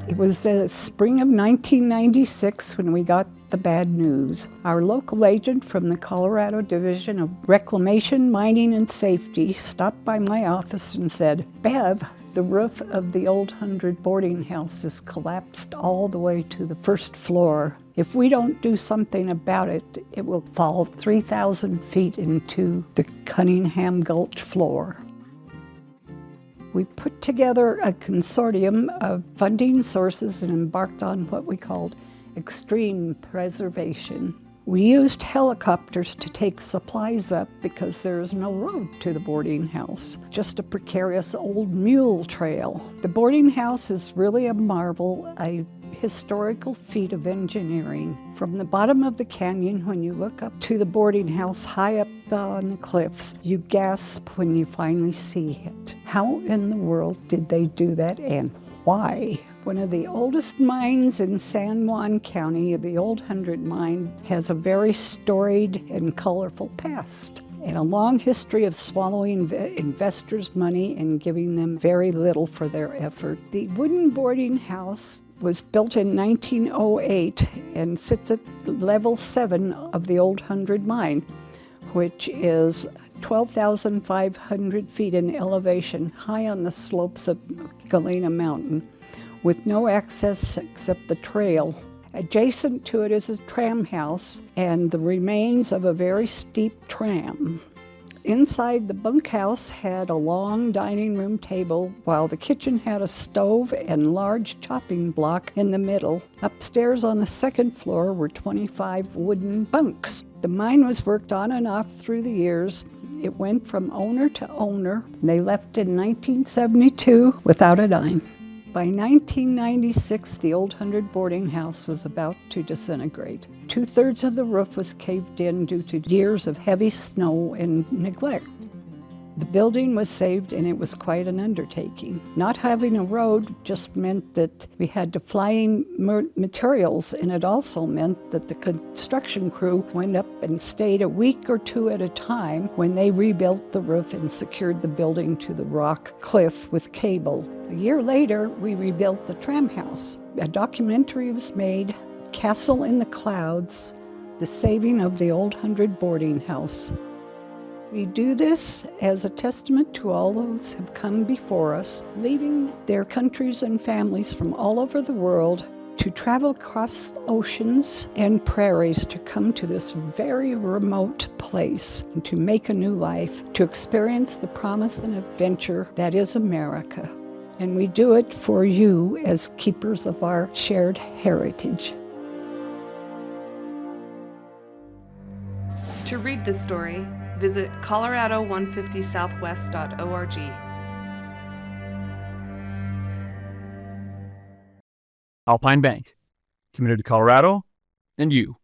It was the spring of 1996 when we got the bad news. Our local agent from the Colorado Division of Reclamation, Mining, and Safety stopped by my office and said, "Bev, the roof of the old 100 boarding house is collapsed all the way to the first floor. If we don't do something about it, it will fall 3,000 feet into the Cunningham Gulch floor." We put together a consortium of funding sources and embarked on what we called extreme preservation. We used helicopters to take supplies up because there is no road to the boarding house, just a precarious old mule trail. The boarding house is really a marvel, a historical feat of engineering. From the bottom of the canyon, when you look up to the boarding house high up on the cliffs, you gasp when you finally see it. How in the world did they do that, and why? One of the oldest mines in San Juan County, the Old 100 Mine, has a very storied and colorful past and a long history of swallowing investors' money and giving them very little for their effort. The wooden boarding house was built in 1908 and sits at level 7 of the Old 100 Mine, which is 12,500 feet in elevation, high on the slopes of Galena Mountain, with no access except the trail. Adjacent to it is a tram house and the remains of a very steep tram. Inside, the bunkhouse had a long dining room table, while the kitchen had a stove and large chopping block in the middle. Upstairs on the second floor were 25 wooden bunks. The mine was worked on and off through the years. It went from owner to owner. They left in 1972 without a dime. By 1996, the Old 100 boarding house was about to disintegrate. 2/3 of the roof was caved in due to years of heavy snow and neglect. The building was saved, and it was quite an undertaking. Not having a road just meant that we had to fly in materials, and it also meant that the construction crew went up and stayed a week or two at a time when they rebuilt the roof and secured the building to the rock cliff with cable. A year later, we rebuilt the tram house. A documentary was made, Castle in the Clouds, the saving of the Old 100 boarding house. We do this as a testament to all those who have come before us, leaving their countries and families from all over the world to travel across oceans and prairies to come to this very remote place and to make a new life, to experience the promise and adventure that is America. And we do it for you as keepers of our shared heritage. To read this story, visit colorado150southwest.org. Alpine Bank, committed to Colorado and you.